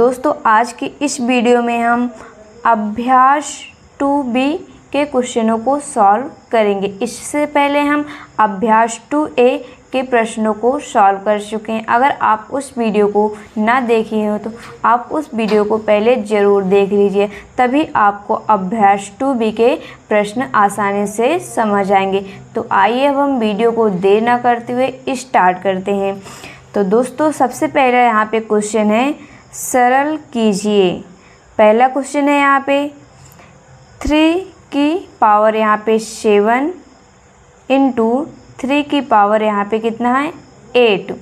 दोस्तों आज की इस वीडियो में हम अभ्यास 2B के क्वेश्चनों को सॉल्व करेंगे। इससे पहले हम अभ्यास 2A के प्रश्नों को सॉल्व कर चुके हैं। अगर आप उस वीडियो को ना देखे हो तो आप उस वीडियो को पहले ज़रूर देख लीजिए, तभी आपको अभ्यास 2B के प्रश्न आसानी से समझ आएंगे। तो आइए अब हम वीडियो को देर ना करते हुए स्टार्ट करते हैं। तो दोस्तों सबसे पहले यहाँ पे क्वेश्चन है, सरल कीजिए। पहला क्वेश्चन है यहाँ पे 3 की पावर यहाँ पे 7 इंटू 3 की पावर यहाँ पे कितना है 8।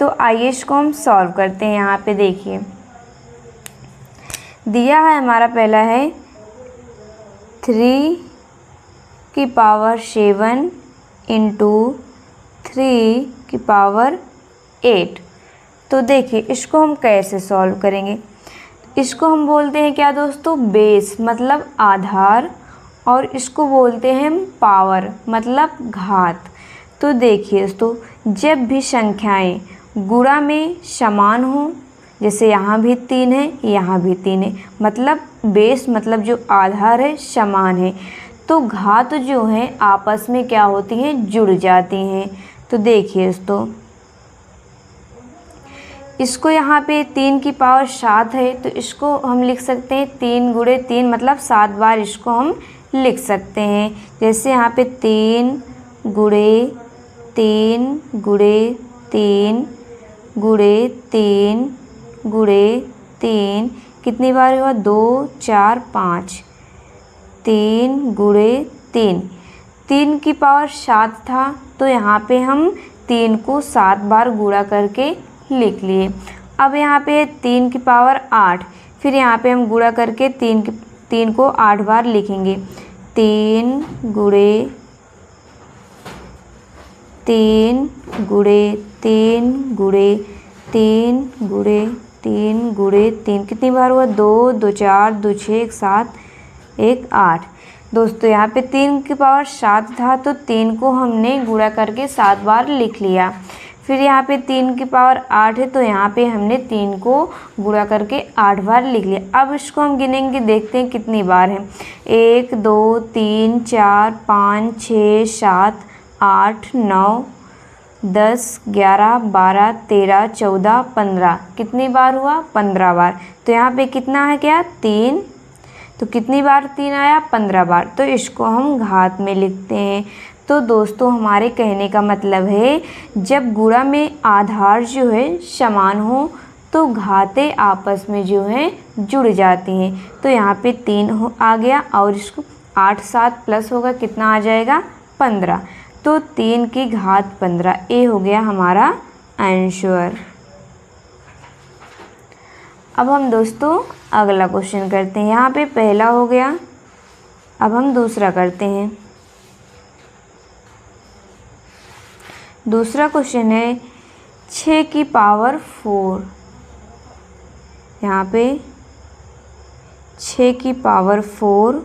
तो आइए इसको हम सॉल्व करते हैं। यहाँ पे देखिए दिया है हमारा, पहला है 3 की पावर 7 इंटू 3 की पावर 8। तो देखिए इसको हम कैसे सॉल्व करेंगे। इसको हम बोलते हैं क्या दोस्तों, बेस मतलब आधार, और इसको बोलते हैं हम पावर मतलब घात। तो देखिए दोस्तों, जब भी संख्याएं गुणा में समान हो, जैसे यहाँ भी 3 है यहाँ भी 3 है, मतलब बेस मतलब जो आधार है समान है, तो घात जो है आपस में क्या होती हैं, जुड़ जाती हैं। तो देखिए दोस्तों, इसको यहाँ पे 3 की पावर 7 है, तो इसको हम लिख सकते हैं 3 गुणे 3 मतलब 7 बार इसको हम लिख सकते हैं। जैसे यहाँ पे 3 गुणे 3 गुणे 3 गुणे 3 गुणे 3 कितनी बार हुआ, 2 4 5। 3 गुणे 3, 3 की पावर 7 था, तो यहाँ पे हम 3 को 7 बार गुणा करके लिख लिए। अब यहाँ पे 3 की पावर 8, फिर यहाँ पे हम गुणा करके 3 को 8 बार लिखेंगे। 3 गुणे 3 गुणे 3 गुणे 3 गुणे 3 गुणे 3 कितनी बार हुआ, 2 2 4 2 6 1 7 1 8। दोस्तों यहाँ पे 3 की पावर 7 था, तो 3 को हमने गुणा करके 7 बार लिख लिया। फिर यहाँ पे 3 की पावर 8 है, तो यहाँ पे हमने 3 को गुणा करके 8 बार लिख लिया। अब इसको हम गिनेंगे, देखते हैं कितनी बार है। 1 2 3 4 5 6 7 8 9 10 11 12 13 14 15। कितनी बार हुआ, 15 बार। तो यहाँ पे कितना है, क्या 3, तो कितनी बार 3 आया, 15 बार। तो इसको हम घात में लिखते हैं। तो दोस्तों हमारे कहने का मतलब है, जब गुणा में आधार जो है समान हो तो घातें आपस में जो है जुड़ जाती हैं। तो यहाँ पे 3 आ गया, और इसको 8 7 प्लस होगा, कितना आ जाएगा 15। तो 3 की घात 15, ये हो गया हमारा आंसर। अब हम दोस्तों अगला क्वेश्चन करते हैं। यहाँ पे पहला हो गया, अब हम दूसरा करते हैं। दूसरा क्वेश्चन है 6 की पावर 4। यहाँ पे 6 की पावर 4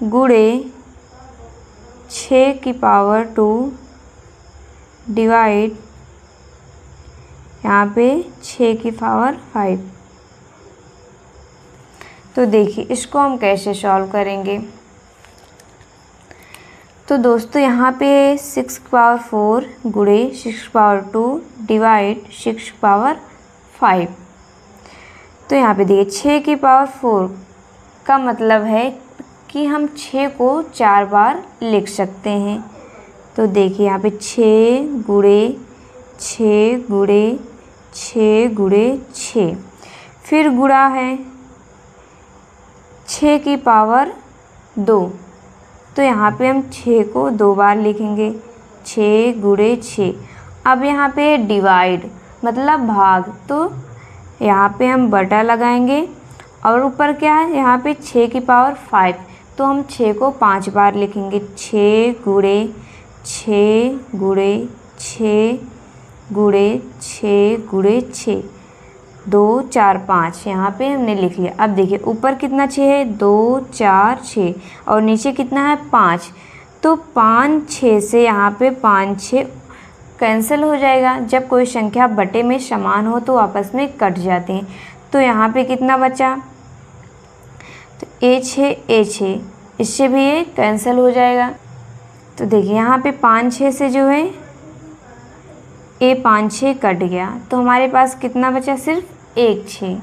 गुणे 6 की पावर 2 डिवाइड यहाँ पे 6 की पावर 5। तो देखिए इसको हम कैसे सॉल्व करेंगे। तो दोस्तों यहाँ पे 6 की पावर 4 गुणे 6 की पावर 2 डिवाइड 6 की पावर 5। तो यहाँ पे देखिए 6 की पावर 4 का मतलब है कि हम 6 को 4 बार लिख सकते हैं। तो देखिए यहाँ पे 6 गुणे 6 गुणे 6 गुणे 6, फिर गुणा है 6 की पावर 2, तो यहाँ पे हम 6 को 2 बार लिखेंगे, 6 गुणे 6। अब यहाँ पे डिवाइड मतलब भाग, तो यहाँ पे हम बटा लगाएंगे, और ऊपर क्या है, यहाँ पे 6 की पावर 5, तो हम 6 को 5 बार लिखेंगे, 6 गुणे 6 गुणे 6 गुणे 6 गुणे 6, 2 4 5 यहाँ पे हमने लिख लिया। अब देखिए ऊपर कितना 6 है, 2 4 6, और नीचे कितना है 5। तो 5 6 से यहाँ पे 5 6 कैंसिल हो जाएगा। जब कोई संख्या बटे में समान हो तो आपस में कट जाते हैं। तो यहाँ पे कितना बचा, तो a6 इससे भी ये कैंसिल हो जाएगा। तो देखिए यहाँ पे 5 6 से जो है a 5 6 कट गया, तो हमारे पास कितना बचा, सिर्फ 1 6।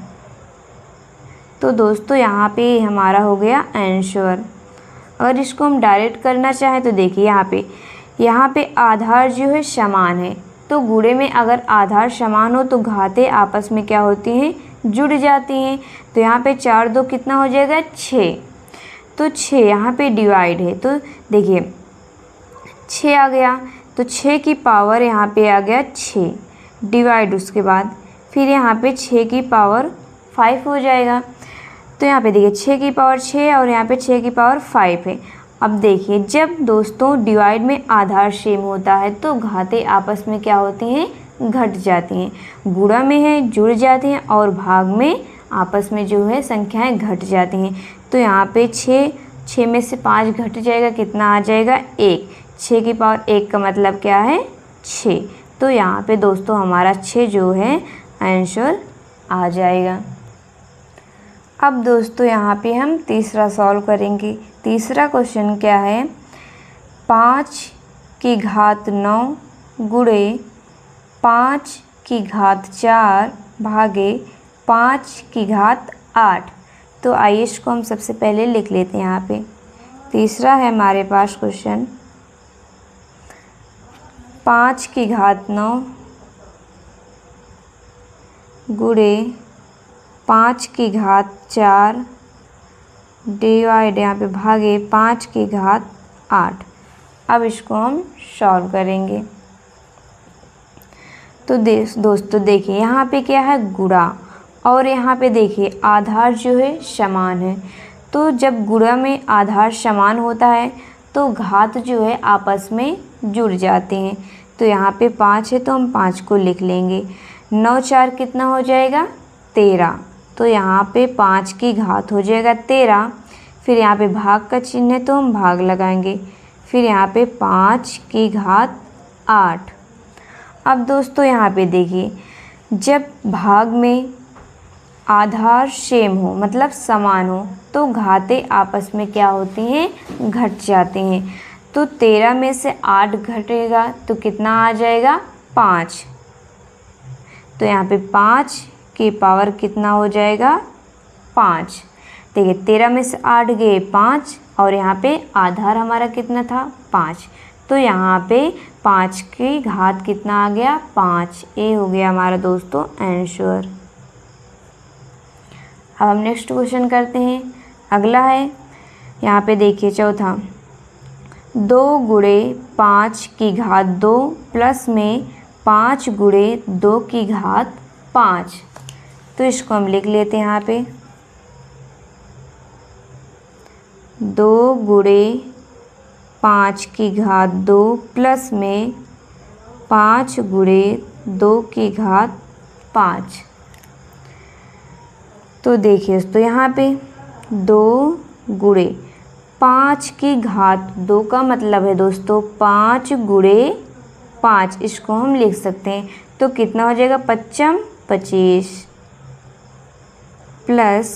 तो दोस्तों यहाँ पे हमारा हो गया आंसर। अगर इसको हम डायरेक्ट करना चाहें तो देखिए यहाँ पे आधार जो है समान है, तो गुणे में अगर आधार समान हो तो घातें आपस में क्या होती हैं, जुड़ जाती हैं। तो यहाँ पे 4 2 कितना हो जाएगा, 6। तो 6 यहाँ पे डिवाइड है, तो देखिए 6 आ गया, तो 6 की पावर यहाँ पे आ गया 6 डिवाइड, उसके बाद फिर यहाँ पे 6 की पावर 5 हो जाएगा। तो यहाँ पे देखिए 6 की पावर 6 और यहाँ पे 6 की पावर 5 है। अब देखिए जब दोस्तों डिवाइड में आधार सेम होता है तो घातें आपस में क्या होती हैं, घट जाती हैं। गुणा में है जुड़ जाती हैं और भाग में आपस में जो है संख्याएं घट जाती हैं। तो यहाँ पे 6 में से 5 घट जाएगा, कितना आ जाएगा, 1। 6 की पावर 1 का मतलब क्या है, 6। तो यहाँ पे दोस्तों हमारा 6 जो है आंसर आ जाएगा। अब दोस्तों यहाँ पे हम तीसरा सॉल्व करेंगे। तीसरा क्वेश्चन क्या है, 5 की घात 9 गुणे 5 की घात 4 भागे 5 की घात 8। तो आइए इसको हम सबसे पहले लिख लेते हैं। यहाँ पे तीसरा है हमारे पास क्वेश्चन, 5 की घात 9 गुणे 5 की घात 4 डिवाइड यहाँ पे भागे 5 की घात 8। अब इसको हम सॉल्व करेंगे। तो दोस्तों देखिए यहाँ पे क्या है, गुणा, और यहाँ पे देखिए आधार जो है समान है। तो जब गुणा में आधार समान होता है तो घात जो है आपस में जुड़ जाते हैं। तो यहाँ पे 5 है तो हम 5 को लिख लेंगे। 9 4 कितना हो जाएगा, 13। तो यहाँ पे 5 की घात हो जाएगा 13। फिर यहाँ पे भाग का चिन्ह है तो हम भाग लगाएंगे। फिर यहाँ पे 5 की घात 8। अब दोस्तों यहाँ पे देखिए जब भाग में आधार सेम हो मतलब समान हो तो घातें आपस में क्या होती हैं, घट जाती हैं। तो 13 में से 8 घटेगा तो कितना आ जाएगा, 5। तो यहाँ पे 5 की पावर कितना हो जाएगा, 5। देखिए 13 में से 8 गए 5 और यहाँ पे आधार हमारा कितना था, 5। तो यहाँ पे 5 की घात कितना आ गया, 5। ये हो गया हमारा दोस्तों आंसर। अब हम नेक्स्ट क्वेश्चन करते हैं। अगला है यहाँ पे देखिए चौथा, 2 गुणे 5 की घात 2 प्लस में 5 गुणे 2 की घात 5। तो इसको हम लिख लेते हैं यहाँ पे 2 गुणे 5 की घात 2 प्लस में 5 गुणे 2 की घात 5। तो देखिए तो यहाँ पे 2 गुणे 5 की घात 2 का मतलब है दोस्तों 5 गुणे 5। इसको हम लिख सकते हैं। तो कितना हो जाएगा, 5 25 प्लस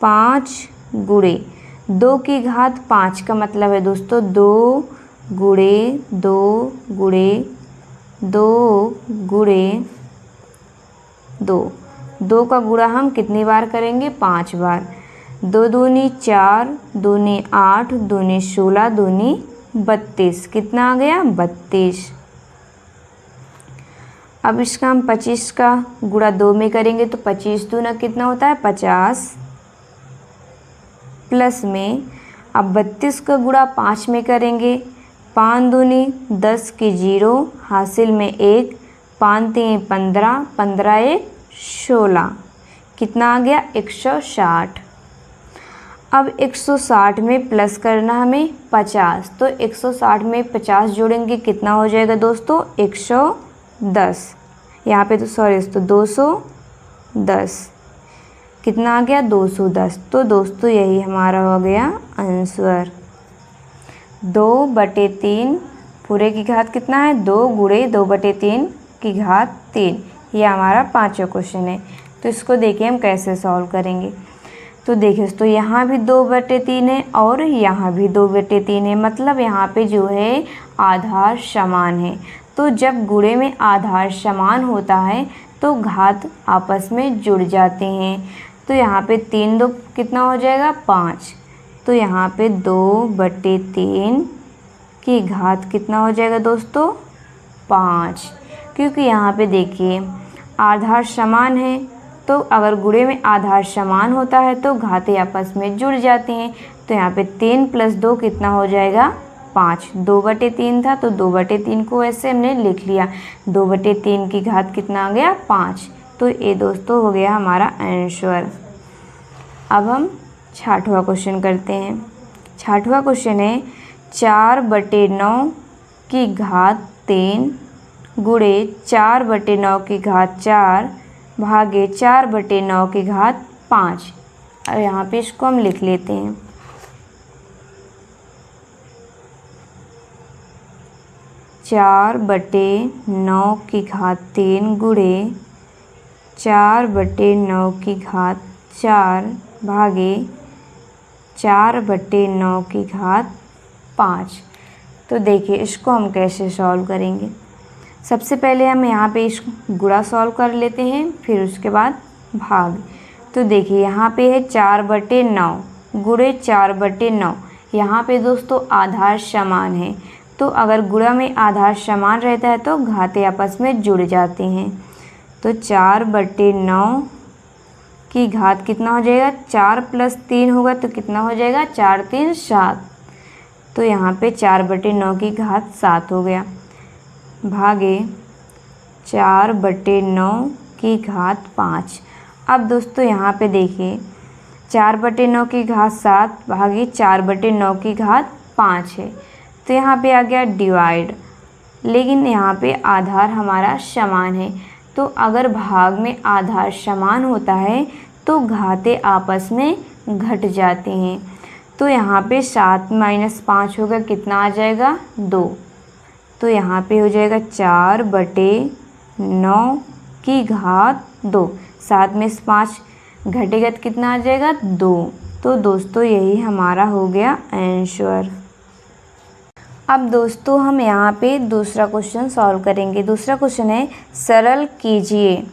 5 गुणे 2 की घात 5 का मतलब है दोस्तों 2 गुणे 2 गुणे 2 गुणे 2। 2 का गुणा हम कितनी बार करेंगे, 5 बार। 2 दूनी 4, दूनी 8, दूनी 16, दूनी 32। कितना आ गया, 32। अब इसका हम 25 का गुणा 2 में करेंगे तो 25 दूना कितना होता है, 50 प्लस में अब 32 का गुणा 5 में करेंगे। 5 दूनी 10 की 0, हासिल में 1, 5 3 15, 15 1 16। कितना आ गया, 160। अब 160 में प्लस करना हमें 50। तो 160 में 50 जोड़ेंगे कितना हो जाएगा दोस्तों, 110। यहाँ पे तो सॉरी तो 210। कितना आ गया, 210। तो दोस्तों यही हमारा हो गया आंसर। 2/3 पूरे की घात कितना है, 2 गुणे 2/3 की घात 3। ये हमारा 5वां क्वेश्चन है। तो तो इसको देखिए हम कैसे सॉल्व करेंगे। तो देखिए तो यहाँ भी 2/3 है और यहाँ भी 2/3 है, मतलब यहाँ पे जो है आधार समान है। तो जब गुणे में आधार समान होता है तो घात आपस में जुड़ जाते हैं। तो यहाँ पे 3 2 कितना हो जाएगा 5। तो यहाँ पे 2/3 की घात कितना हो जाएगा दोस्तों 5, क्योंकि यहाँ पे देखिए आधार समान है। तो अगर गुणे में आधार समान होता है तो घातें आपस में जुड़ जाती हैं। तो यहाँ पे 3 + 2 कितना हो जाएगा 5। 2/3 था तो 2/3 को ऐसे हमने लिख लिया। 2/3 की घात कितना आ गया 5। तो ये दोस्तों हो गया हमारा आंसर। अब हम 6वां क्वेश्चन करते हैं। 6वां क्वेश्चन है 4/9 की घात 3 गुणे 4/9 की घात 4 भागे 4/9 की घात 5। अब यहाँ पे इसको हम लिख लेते हैं। चार बटे नौ की घात 3 गुणे 4/9 की घात 4 भागे 4/9 की घात 5। तो देखिए इसको हम कैसे सॉल्व करेंगे। सबसे पहले हम यहाँ पे इस गुणा सॉल्व कर लेते हैं, फिर उसके बाद भाग। तो देखिए यहाँ पे है 4/9 गुणे 4/9। यहाँ पे दोस्तों आधार समान है, तो अगर गुणा में आधार समान रहता है तो घातें आपस में जुड़ जाते हैं। तो 4/9 की घात कितना हो जाएगा 4 + 3 होगा तो कितना हो जाएगा 4 3 7। तो यहाँ पे 4/9 की घात 7 हो गया भागे 4/9 की घात 5। अब दोस्तों यहाँ पे देखिए 4/9 की घात 7 भागे 4/9 की घात 5 है, तो यहाँ पे आ गया डिवाइड। लेकिन यहाँ पे आधार हमारा समान है, तो अगर भाग में आधार समान होता है तो घातें आपस में घट जाते हैं। तो यहाँ पे 7 - 5 होगा कितना आ जाएगा 2। तो यहाँ पे हो जाएगा 4/9 की घात 2। 7 में से 5 घटेगा तो कितना आ जाएगा 2। तो दोस्तों यही हमारा हो गया आंसर। अब दोस्तों हम यहाँ पे दूसरा क्वेश्चन सॉल्व करेंगे। दूसरा क्वेश्चन है सरल कीजिए।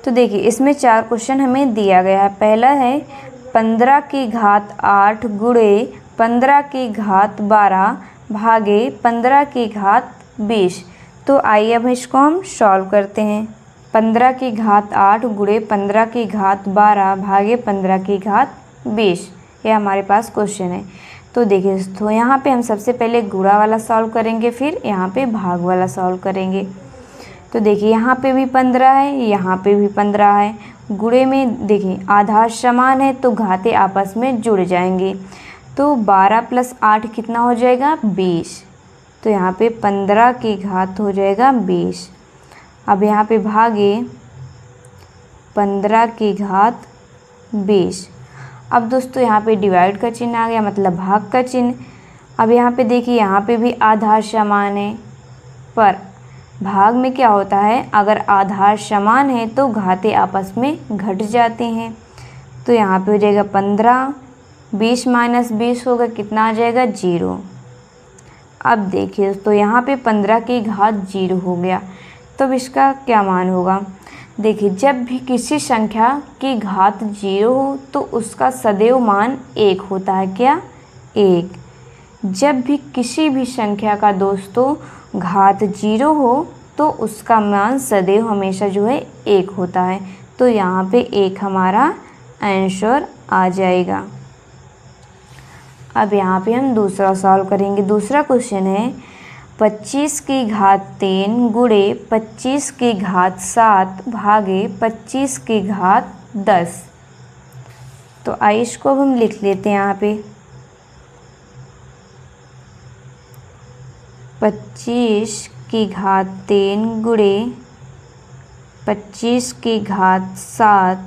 तो देखिए इसमें 4 क्वेश्चन हमें दिया गया है। पहला है 15 की घात 8 गुणे 15 की घात 12 भागे 15 की घात 20। तो आइए अब इसको हम सॉल्व करते हैं। 15 की घात 8 गुणे 15 की घात 12 भागे 15 की घात 20, ये हमारे पास क्वेश्चन है। तो देखिए दोस्तों यहाँ पे हम सबसे पहले गुणा वाला सॉल्व करेंगे, फिर यहाँ पे भाग वाला सॉल्व करेंगे। तो देखिए यहाँ पे भी 15 है, यहाँ पे भी 15 है। गुणे में देखिए आधार समान है तो घातें आपस में जुड़ जाएंगे। तो 12 + 8 कितना हो जाएगा 20। तो यहाँ पे 15 की घात हो जाएगा 20। अब यहाँ पे भागे 15 की घात 20। अब दोस्तों यहाँ पे डिवाइड का चिन्ह आ गया, मतलब भाग का चिन्ह। अब यहाँ पे देखिए यहाँ पे भी आधार समान है, पर भाग में क्या होता है अगर आधार समान है तो घातें आपस में घट जाते हैं। तो यहाँ पे हो जाएगा 15, 20 - 20 होगा कितना आ जाएगा 0। अब देखिए दोस्तों यहाँ पे 15 की घात 0 हो गया, तो अब इसका क्या मान होगा। देखिए जब भी किसी संख्या की घात 0 हो तो उसका सदैव मान 1 होता है। क्या 1। जब भी किसी भी संख्या का दोस्तों घात 0 हो तो उसका मान सदैव हमेशा जो है 1 होता है। तो यहाँ पे 1 हमारा आंसर आ जाएगा। अब यहाँ पे हम दूसरा सॉल्व करेंगे। दूसरा क्वेश्चन है 25 की घात 3 गुणे 25 की घात 7 भागे 25 की घात 10। तो आइए इसको अब हम लिख लेते हैं। यहाँ पे 25 की घात 3 गुणे 25 की घात 7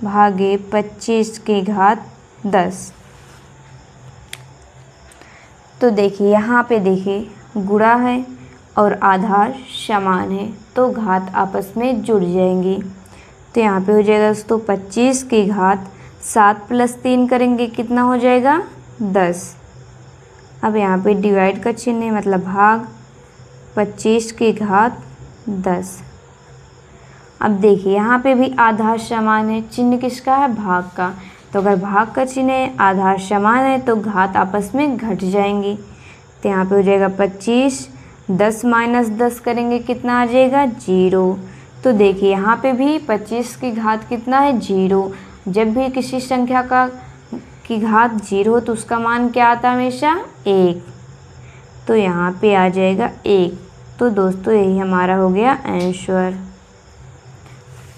भागे 25 की घात 10। तो देखिए यहाँ पे देखिए गुणा है और आधार समान है तो घात आपस में जुड़ जाएंगी। तो यहाँ पे हो जाएगा दोस्तों 25 की घात 7 + 3 करेंगे कितना हो जाएगा 10। अब यहाँ पे डिवाइड का चिन्ह है मतलब भाग 25 की घात 10। अब देखिए यहाँ पे भी आधार समान है, चिन्ह किसका है भाग का। तो अगर भाग का चिन्ह है आधार समान है तो घात आपस में घट जाएंगी। तो यहाँ पे हो जाएगा 25, 10 - 10 करेंगे कितना आ जाएगा 0। तो देखिए यहाँ पे भी 25 की घात कितना है 0। जब भी किसी संख्या की घात 0 तो उसका मान क्या आता है हमेशा 1। तो यहाँ पे आ जाएगा 1। तो दोस्तों यही हमारा हो गया आंसर।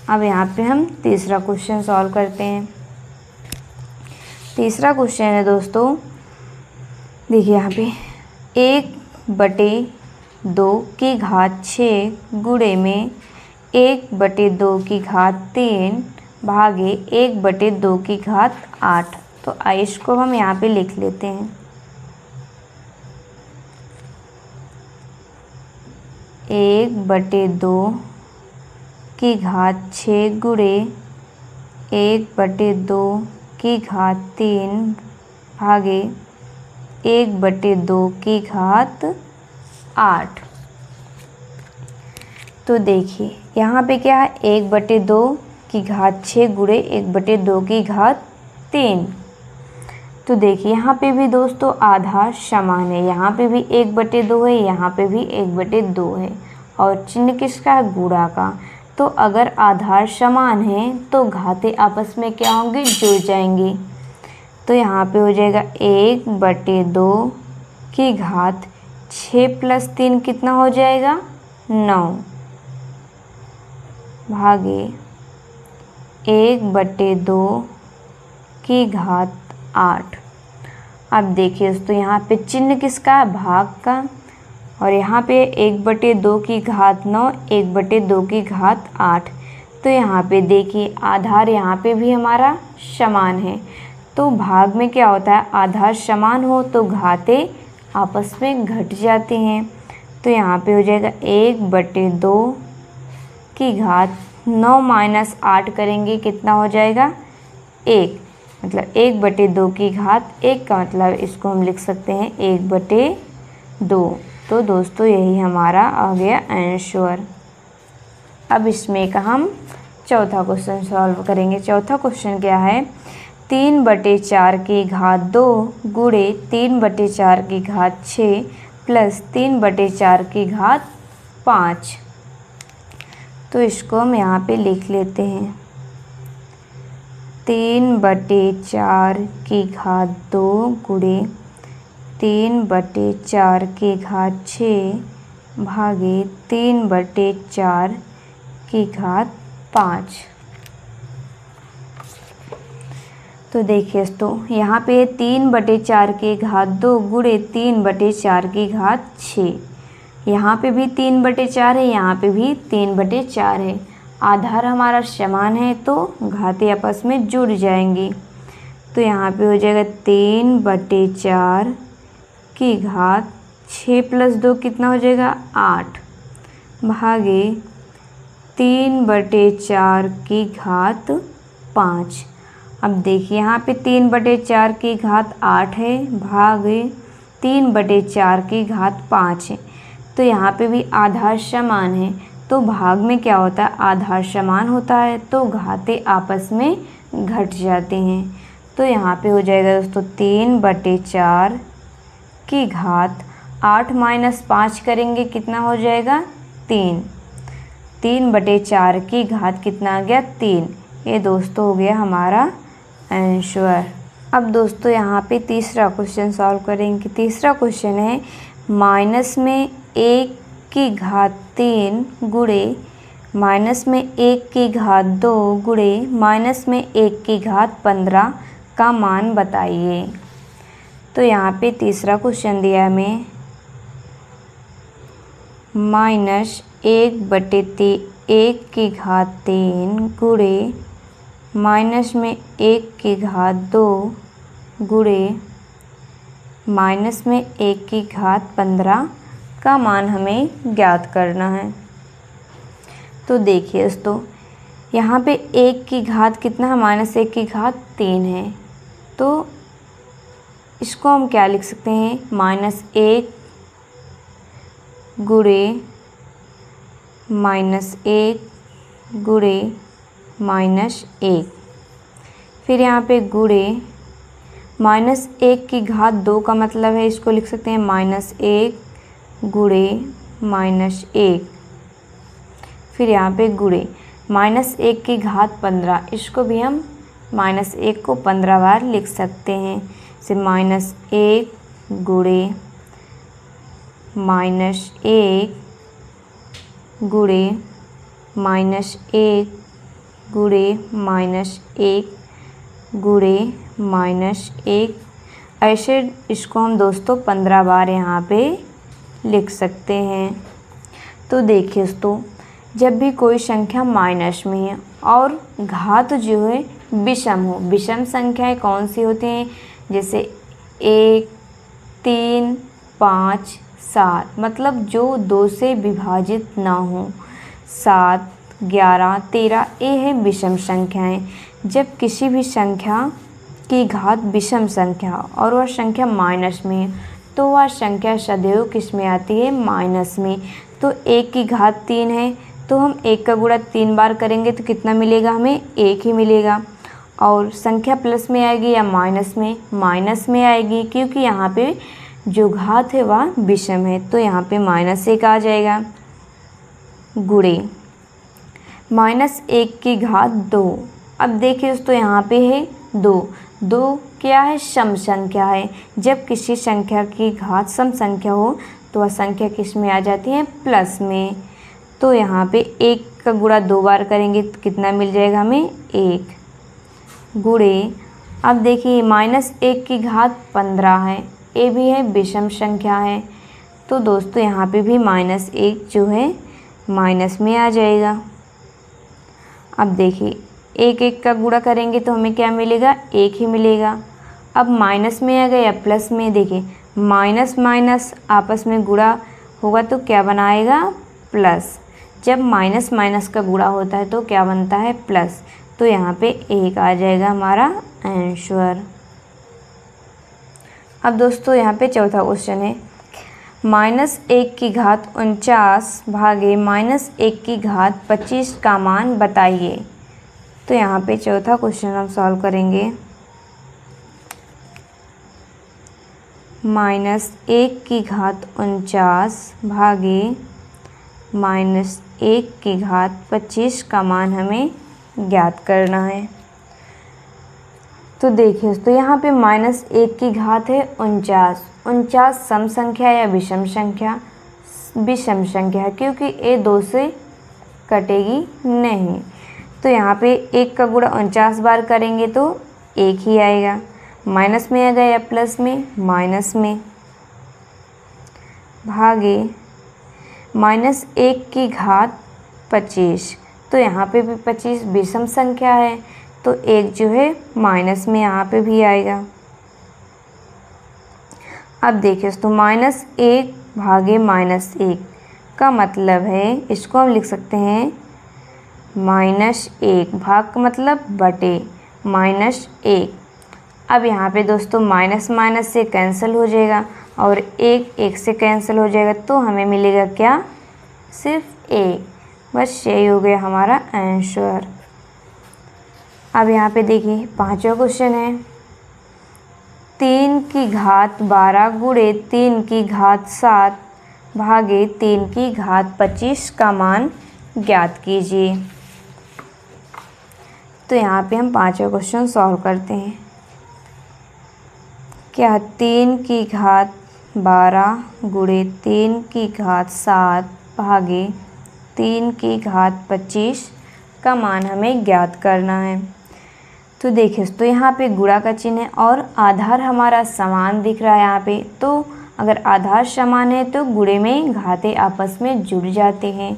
अब यहाँ पे हम तीसरा क्वेश्चन सॉल्व करते हैं। तीसरा क्वेश्चन है दोस्तों, देखिए यहाँ पे 1/2 की घात 6 गुणे में 1/2 की घात 3 भागे 1/2 की घात 8। तो इसको हम यहाँ पे लिख लेते हैं। 1/2 की घात 6 गुणे 1/2 की घात 3 भागे 1/2 की घात 8। तो देखिए यहाँ पे क्या है 1/2 की घात 6 गुणे 1/2 की घात 3। तो देखिए यहाँ पे भी दोस्तों आधार समान है, यहाँ पे भी 1/2 है, यहाँ पे भी 1/2 है और चिन्ह किसका है गुणा का। तो अगर आधार समान है तो घातें आपस में क्या होंगी जुड़ जाएंगी। तो यहाँ पे हो जाएगा 1/2 की घात 6 + 3 कितना हो जाएगा 9 भागे 1/2 की घात 8। अब देखिए दोस्तों यहाँ पे चिन्ह किसका है भाग का और यहाँ पे 1/2 की घात 9 1/2 की घात 8। तो यहाँ पे देखिए आधार यहाँ पे भी हमारा समान है। तो भाग में क्या होता है आधार समान हो तो घातें आपस में घट जाती हैं। तो यहाँ पे हो जाएगा 1/2 की घात 9 - 8 करेंगे कितना हो जाएगा 1। मतलब 1/2 की घात 1 का मतलब इसको हम लिख सकते हैं 1/2। तो दोस्तों यही हमारा आ गया आंसर। अब इसमें का हम चौथा क्वेश्चन सॉल्व करेंगे। चौथा क्वेश्चन क्या है 3/4 की घात 2 गुणे 3/4 की घात 6 प्लस 3/4 की घात 5। तो इसको हम यहाँ पे लिख लेते हैं 3/4 की घात 2 गुणे 3/4 की घात 6 भागे 3/4 की घात 5। तो देखिए दोस्तों यहाँ पे 3/4 की घात 2 गुणे 3/4 की घात 6। यहाँ पे भी 3/4 है, यहाँ पे भी 3/4 है। आधार हमारा समान है तो घातें आपस में जुड़ जाएंगी। तो यहाँ पे हो जाएगा 3/4 की घात 6 + 2 कितना हो जाएगा 8 भागे 3/4 की घात 5। अब देखिए यहाँ पे 3/4 की घात 8 है भागे 3/4 की घात 5 है। तो यहाँ पे भी आधार समान है तो भाग में क्या होता है आधार समान होता है तो घातें आपस में घट जाती हैं। तो यहाँ पे हो जाएगा दोस्तों 3/4 की घात 8 - 5 करेंगे कितना हो जाएगा 3। 3/4 की घात कितना आ गया 3। ये दोस्तों हो गया हमारा आंसर। अब दोस्तों यहाँ पे तीसरा क्वेश्चन सॉल्व करेंगे। तीसरा क्वेश्चन है -1 की घात 3 गुणे -1 की घात 2 गुणे -1 की घात 15 का मान बताइए। तो यहाँ पे तीसरा क्वेश्चन दिया है हमें -1/1 की घात 3 गुणे -1 की घात 2 गुणे -1 की घात 15 का मान हमें ज्ञात करना है। तो देखिए दोस्तों यहाँ पे 1 की घात कितना है, -1 की घात 3 है। तो इसको हम क्या लिख सकते हैं, -1 गुणे -1 गुणे -1। फिर यहाँ पे गुणे -1 की घात 2 का मतलब है, इसको लिख सकते हैं -1 गुणे -1। फिर यहाँ पे गुणे -1 की घात 15, इसको भी हम -1 को 15 बार लिख सकते हैं। से -1 गुणे -1 गुणे -1 गुणे -1 गुणे -1। ऐसे इसको हम दोस्तों 15 बार यहाँ पे लिख सकते हैं। तो देखिए दोस्तों, जब भी कोई संख्या माइनस में है और घात जो है विषम हो, विषम संख्याएं कौन सी होती हैं, जैसे 1, 3, 5, 7, मतलब जो 2 से विभाजित ना हो। 7, 11, 13 ये है विषम संख्याएं। जब किसी भी संख्या की घात विषम संख्या और वह संख्या माइनस में है, तो वह संख्या सदैव किस में आती है, माइनस में। तो 1 की घात 3 है, तो हम 1 का गुणा 3 बार करेंगे तो कितना मिलेगा, हमें 1 ही मिलेगा। और संख्या प्लस में आएगी या माइनस में, माइनस में आएगी, क्योंकि यहाँ पे जो घात है वह विषम है, तो यहाँ पे -1 आ जाएगा। गुणे -1 की घात 2। अब देखिए दोस्तों, यहाँ पे है 2 क्या है, सम संख्या है। जब किसी संख्या की घात सम संख्या हो तो वह संख्या किस में आ जाती है, प्लस में। तो यहाँ पे 1 का गुणा 2 बार करेंगे तो कितना मिल जाएगा हमें, 1। गुणे अब देखिए -1 की घात 15 है, ये भी है विषम संख्या है। तो दोस्तों यहाँ पे भी -1 जो है माइनस में आ जाएगा। अब देखिए 1 का गुणा करेंगे तो हमें क्या मिलेगा, 1 ही मिलेगा। अब माइनस में आ गया या प्लस में, देखिए माइनस माइनस आपस में गुणा होगा तो क्या बनाएगा, प्लस। जब माइनस माइनस का गुणा होता है तो क्या बनता है, प्लस। तो यहाँ पे 1 आ जाएगा हमारा आंसर। अब दोस्तों यहाँ पे चौथा क्वेश्चन है, -1 की घात 49 भागे -1 की घात 25 का मान बताइए। तो यहाँ पे चौथा क्वेश्चन हम सॉल्व करेंगे। -1 की घात 49 भागे -1 की घात 25 का मान हमें ज्ञात करना है। तो देखिए तो यहाँ पे -1 की घात है 49 सम संख्या या विषम संख्या, विषम संख्या है, क्योंकि ये 2 से कटेगी नहीं। तो यहाँ पे 1 का गुणा 49 बार करेंगे तो 1 ही आएगा। माइनस में आ गया या प्लस में, माइनस में। भागे -1 की घात 25, तो यहाँ पे भी 25 विषम संख्या है, तो 1 जो है माइनस में यहाँ पे भी आएगा। अब देखिए तो -1 भागे -1 का मतलब है, इसको हम लिख सकते हैं -1, भाग का मतलब बटे -1। अब यहाँ पे दोस्तों माइनस माइनस से कैंसिल हो जाएगा और 1 से कैंसिल हो जाएगा, तो हमें मिलेगा क्या, सिर्फ 1। बस यही हो गया हमारा आंसर। अब यहाँ पे देखिए पांचवा क्वेश्चन है, 3 की घात 12 गुणे 3 की घात 7 भागे 3 की घात 25 का मान ज्ञात कीजिए। तो यहाँ पे हम पांचवा क्वेश्चन सॉल्व करते हैं। क्या 3 की घात 12 गुणे 3 की घात 7 भागे 3 की घात 25 का मान हमें ज्ञात करना है। तो देखिए तो यहाँ पे गुणा का चिन्ह है और आधार हमारा समान दिख रहा है यहाँ पे। तो अगर आधार समान है तो गुणे में घातें आपस में जुड़ जाते हैं।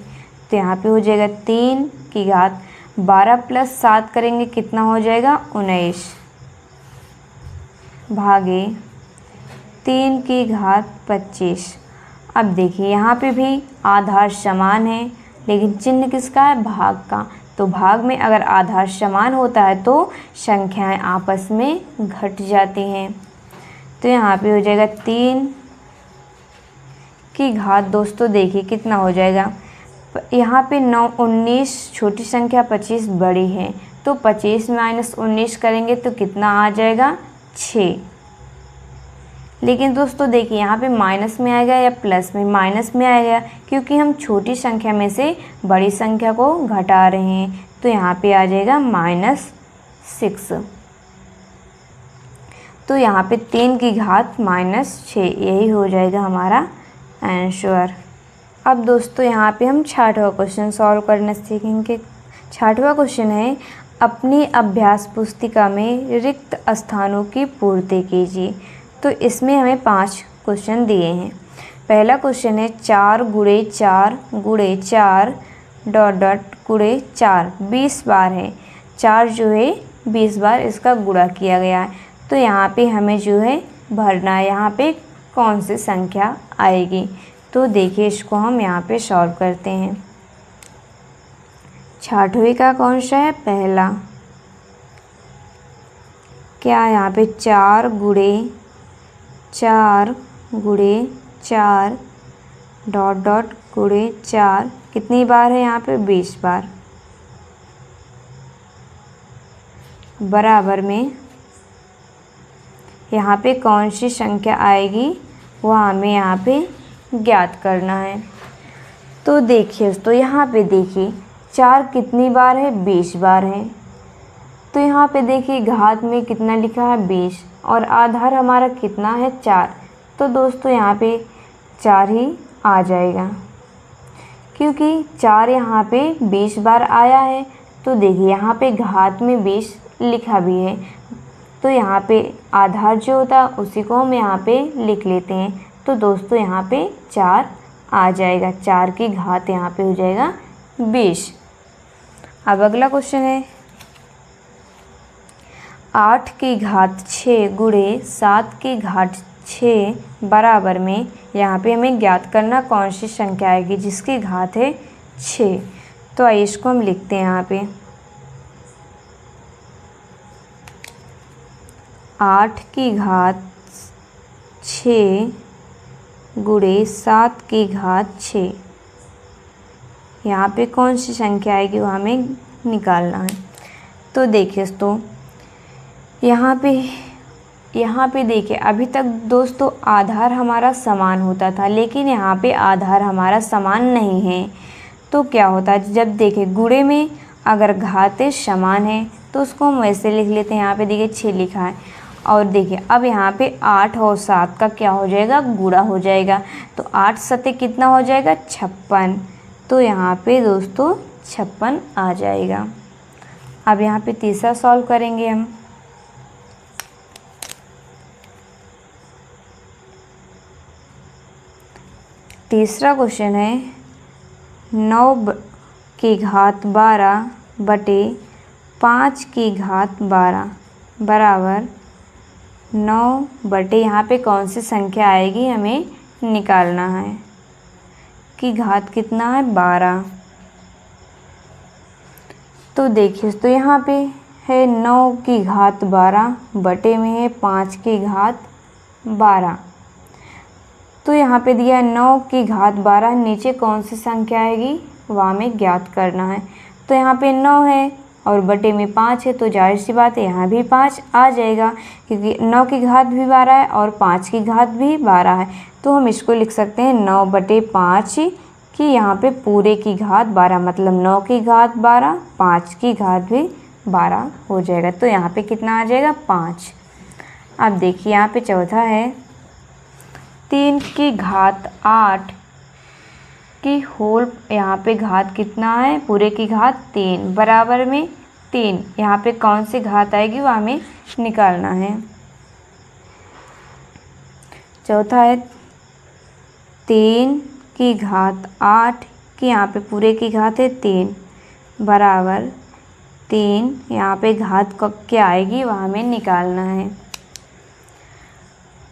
तो यहाँ पे हो जाएगा 3 की घात 12 + 7 करेंगे कितना हो जाएगा, 19 भागे 3 की घात 25। अब देखिए यहाँ पे भी आधार समान है, लेकिन चिन्ह किसका है, भाग का। तो भाग में अगर आधार समान होता है तो संख्याएं आपस में घट जाती हैं। तो यहाँ पे हो जाएगा 3 की घात, दोस्तों देखिए कितना हो जाएगा। यहाँ पे 9 19 छोटी संख्या, 25 बड़ी है, तो 25 माइनस 19 करेंगे तो कितना आ जाएगा 6। लेकिन दोस्तों देखिए यहाँ पे माइनस में आएगा या प्लस में, माइनस में आएगा क्योंकि हम छोटी संख्या में से बड़ी संख्या को घटा रहे हैं। तो यहाँ पे आ जाएगा -6। तो यहाँ पे 3 की घात -6, यही हो जाएगा हमारा आंसर। अब दोस्तों यहाँ पे हम 6वां क्वेश्चन सॉल्व करना सीखेंगे। 6वां क्वेश्चन है, अपनी अभ्यास पुस्तिका में रिक्त स्थानों की पूर्ति कीजिए। तो इसमें हमें 5 क्वेश्चन दिए हैं। पहला क्वेश्चन है 4 गुणे 4 गुणे 4 डॉट डॉट गुणे 4, 20 बार है। 4 जो है 20 बार इसका गुणा किया गया है। तो यहाँ पे हमें जो है भरना है, यहाँ पे कौन सी संख्या आएगी। तो देखिए इसको हम यहाँ पे सॉल्व करते हैं। 6वां का कौन सा है, पहला, क्या है यहाँ पे 4 गुणे 4 डॉट डॉट गुणे 4, कितनी बार है यहाँ पे 20 बार, बराबर में यहाँ पे कौन सी संख्या आएगी वो हमें यहाँ पे ज्ञात करना है। तो देखिए तो यहाँ पे देखिए 4 कितनी बार है, 20 बार है। तो यहाँ पे देखिए घात में कितना लिखा है 20 और आधार हमारा कितना है 4। तो दोस्तों यहाँ पे 4 ही आ जाएगा क्योंकि 4 यहाँ पे 20 बार आया है। तो देखिए यहाँ पे घात में 20 लिखा भी है, तो यहाँ पे आधार जो होता है उसी को हम यहाँ पे लिख लेते हैं। तो दोस्तों यहाँ पे 4 आ जाएगा, 4 की घात यहाँ पे हो जाएगा 20। अब अगला क्वेश्चन है 8 की घात 6 गुणे 7 की घात 6 बराबर में, यहाँ पे हमें ज्ञात करना कौन सी संख्या आएगी जिसकी घात है 6। तो आइए इसको हम लिखते हैं यहाँ पे 8 की घात 6 गुणे 7 की घात 6, यहाँ पे कौन सी संख्या आएगी वो हमें निकालना है। तो देखिए दोस्तों यहाँ पे देखिए अभी तक दोस्तों आधार हमारा समान होता था, लेकिन यहाँ पे आधार हमारा समान नहीं है। तो क्या होता है, जब देखिए गुणे में अगर घातें समान है तो उसको हम वैसे लिख लेते हैं। यहाँ पे देखिए 6 लिखा है और देखिए अब यहाँ पे 8 और 7 का क्या हो जाएगा, गुणा हो जाएगा। तो 8 सते कितना हो जाएगा 56। तो यहाँ पे दोस्तों 56 आ जाएगा। अब यहाँ पे तीसरा सॉल्व करेंगे हम। तीसरा क्वेश्चन है 9 की घात 12 बटे 5 की घात 12 बराबर 9 बटे, यहाँ पे कौन सी संख्या आएगी हमें निकालना है, की घात कितना है 12। तो देखिए तो यहाँ पे है 9 की घात 12 बटे में है 5 की घात 12। तो यहाँ पे दिया है 9 की घात 12, नीचे कौन सी संख्या आएगी वह हमें ज्ञात करना है। तो यहाँ पे 9 है और बटे में 5 है, तो जाहिर सी बात है यहाँ भी 5 आ जाएगा क्योंकि 9 की घात भी 12 है और 5 की घात भी 12 है। तो हम इसको लिख सकते हैं 9 बटे 5 कि यहाँ पे पूरे की घात 12, मतलब 9 की घात 12, 5 की घात भी 12 हो जाएगा। तो यहाँ पे कितना आ जाएगा 5। अब देखिए यहाँ पे चौथा है 3 की घात 8 की होल, यहाँ पे घात कितना है, पूरे की घात 3 बराबर में 3, यहाँ पे कौन सी घात आएगी वो हमें निकालना है। चौथा है 3 की घात 8 की, यहाँ पे पूरे की घात है 3 बराबर 3, यहाँ पे घात क्या आएगी वह हमें निकालना है।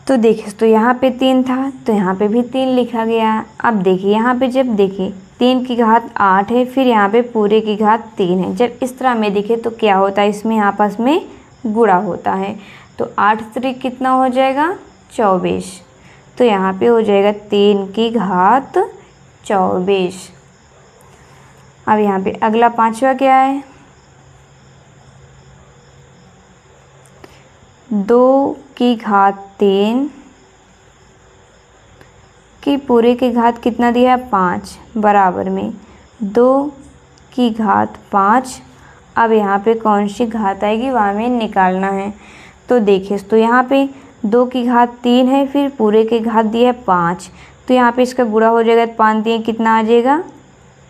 तो देखिए तो यहाँ पे 3 था तो यहाँ पे भी 3 लिखा गया। अब देखिए यहाँ पे जब देखिए 3 की घात 8 है, फिर यहाँ पे पूरे की घात 3 है। जब इस तरह में दिखे तो क्या होता है, इसमें आपस में गुणा होता है। तो 8 त्रिक कितना हो जाएगा 24। तो यहाँ पे हो जाएगा 3 की घात 24। अब यहाँ पे अगला 5वां क्या है, 2 की घात 3 की पूरे की घात कितना दिया है 5 बराबर में 2 की घात 5। अब यहाँ पे कौन सी घात आएगी वह हमें निकालना है। तो देखिए तो यहाँ पे 2 की घात 3 है, फिर पूरे की घात दिया है 5, तो यहाँ पे इसका गुणा हो जाएगा। 5 दिए कितना आ जाएगा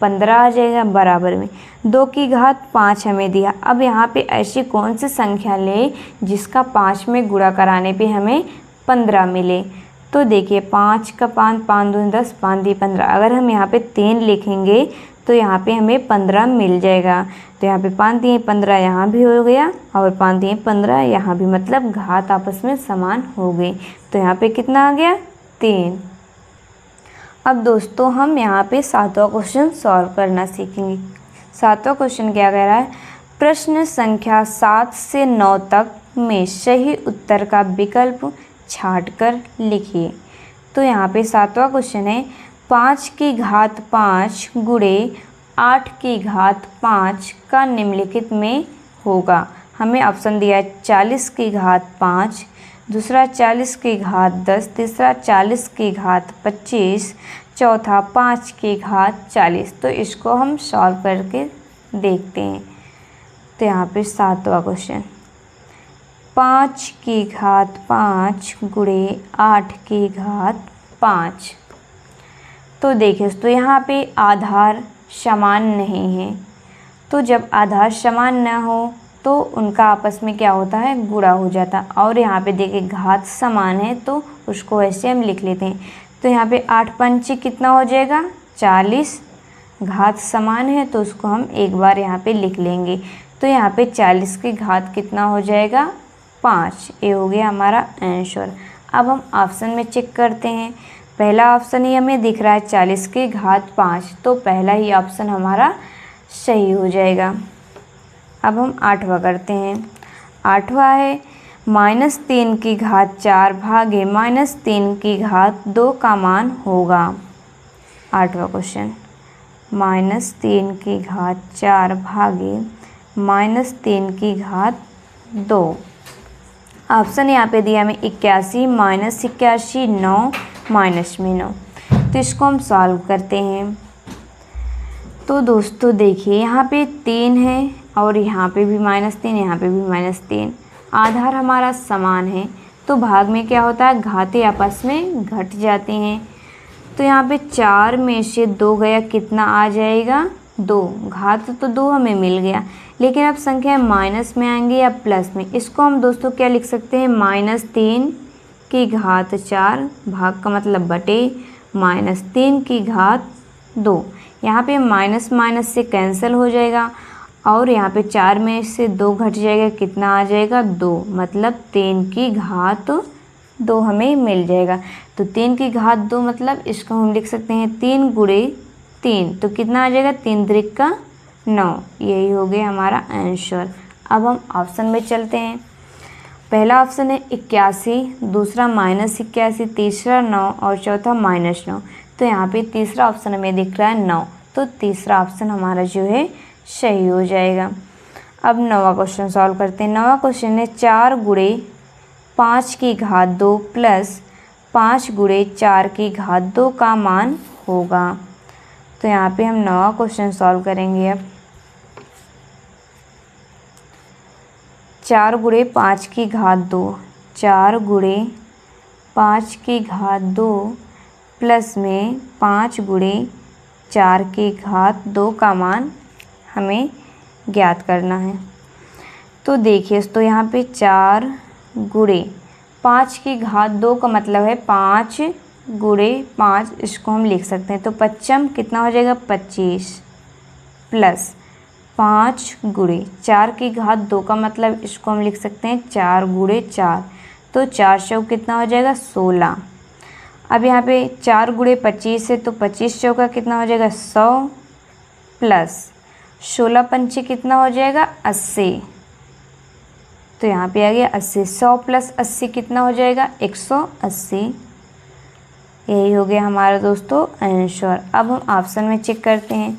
15 आ जाएगा बराबर में 2 की घात 5 हमें दिया। अब यहाँ पे ऐसी कौन सी संख्या ले जिसका 5 में गुणा कराने पे हमें 15 मिले। तो देखिए 5 का 5, 5 दूनी 10, 5 दी 15। अगर हम यहाँ पे 3 लिखेंगे तो यहाँ पे हमें 15 मिल जाएगा। तो यहाँ पे 5 दिए 15 यहाँ भी हो गया और 5 दिए 15 यहाँ भी, मतलब घात आपस में समान हो गई। तो यहाँ पे कितना आ गया 3। अब दोस्तों हम यहाँ पे 7वां क्वेश्चन सॉल्व करना सीखेंगे। 7वां क्वेश्चन क्या कह रहा है, प्रश्न संख्या 7 से 9 तक में सही उत्तर का विकल्प छांटकर लिखिए। तो यहाँ पे 7वां क्वेश्चन है 5 की घात 5 गुणे 8 की घात 5 का निम्नलिखित में होगा। हमें ऑप्शन दिया है 40 की घात 5, दूसरा 40 की घात 10, तीसरा 40 की घात 25, चौथा 5 की घात 40। तो इसको हम सॉल्व करके देखते हैं। तो यहाँ पे 7वां क्वेश्चन 5 की घात 5 गुणे 8 की घात 5। तो देखिए तो यहाँ पे आधार समान नहीं है, तो जब आधार समान ना हो तो उनका आपस में क्या होता है गुणा हो जाता। और यहाँ पे देखिए घात समान है तो उसको ऐसे हम लिख लेते हैं। तो यहाँ पे 8 पंचे कितना हो जाएगा 40, घात समान है तो उसको हम एक बार यहाँ पे लिख लेंगे। तो यहाँ पे 40 की घात कितना हो जाएगा 5। ये हो गया हमारा आंसर। अब हम ऑप्शन में चेक करते हैं। पहला ऑप्शन ही हमें दिख रहा है 40 की घात 5, तो पहला ही ऑप्शन हमारा सही हो जाएगा। अब हम 8वां करते हैं। 8वां है -3 की घात 4 भागे -3 की घात 2 का मान होगा। 8वां क्वेश्चन -3 की घात 4 भागे -3 की घात 2। ऑप्शन यहाँ पे दिया हमें 81, -81, 9, माइनस में 9। तो इसको हम सॉल्व करते हैं। तो दोस्तों देखिए यहाँ पे 3 है और यहाँ पे भी -3, यहाँ पे भी -3। आधार हमारा समान है तो भाग में क्या होता है घातें आपस में घट जाती हैं। तो यहाँ पे 4 में से 2 गया कितना आ जाएगा 2। घात तो 2 हमें मिल गया, लेकिन अब संख्या माइनस में आएंगे या प्लस में। इसको हम दोस्तों क्या लिख सकते हैं -3 की घात 4 भाग का मतलब बटे -3 की घात 2। यहाँ पे माइनस माइनस से कैंसिल हो जाएगा और यहाँ पे 4 में से 2 घट जाएगा, कितना आ जाएगा 2, मतलब 3 की घात 2 हमें मिल जाएगा। तो 3 की घात 2 मतलब इसको हम लिख सकते हैं 3 गुणे 3, तो कितना आ जाएगा 3 त्रिक का 9। यही हो गया हमारा आंसर। अब हम ऑप्शन में चलते हैं। पहला ऑप्शन है 81, दूसरा -81, तीसरा 9 और चौथा -9। तो यहाँ पे तीसरा ऑप्शन हमें दिख रहा है 9, तो तीसरा ऑप्शन हमारा जो है सही हो जाएगा। अब 9वां क्वेश्चन सॉल्व करते हैं। 9वां क्वेश्चन है 4 गुणे 5 की घात 2 प्लस 5 गुणे 4 की घात 2 का मान होगा। तो यहाँ पे हम 9वां क्वेश्चन सॉल्व करेंगे। अब 4 गुणे 5 की घात 2, 4 गुणे 5 की घात 2 प्लस में 5 गुणे 4 की घात 2 का मान हमें ज्ञात करना है। तो देखिए तो यहाँ पे 4 गुणे 5 की घात 2 का मतलब है 5 गुणे 5, इसको हम लिख सकते हैं। तो 55 कितना हो जाएगा 25 प्लस 5 गुणे 4 की घात 2 का मतलब इसको हम लिख सकते हैं 4 गुणे 4, तो 4 चौक कितना हो जाएगा 16। अब यहाँ पे 4 गुणे 25 है तो 25 चौका कितना हो जाएगा 100 प्लस 16 पंचे कितना हो जाएगा 80। तो यहाँ पे आ गया 80। 100 प्लस 80 कितना हो जाएगा 180। यही हो गया हमारा दोस्तों आंसर। अब हम ऑप्शन में चेक करते हैं।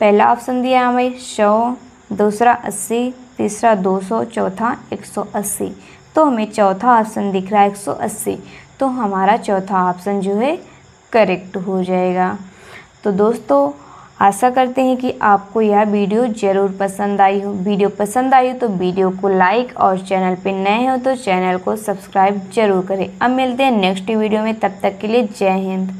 पहला ऑप्शन दिया हमें 100, दूसरा 80, तीसरा 200, चौथा 180। तो हमें चौथा ऑप्शन दिख रहा है 180। तो हमारा चौथा ऑप्शन जो है करेक्ट हो जाएगा। तो दोस्तों आशा करते हैं कि आपको यह वीडियो ज़रूर पसंद आई हो। वीडियो पसंद आई हो तो वीडियो को लाइक और चैनल पे नए हो तो चैनल को सब्सक्राइब जरूर करें। अब मिलते हैं नेक्स्ट वीडियो में, तब तक के लिए जय हिंद।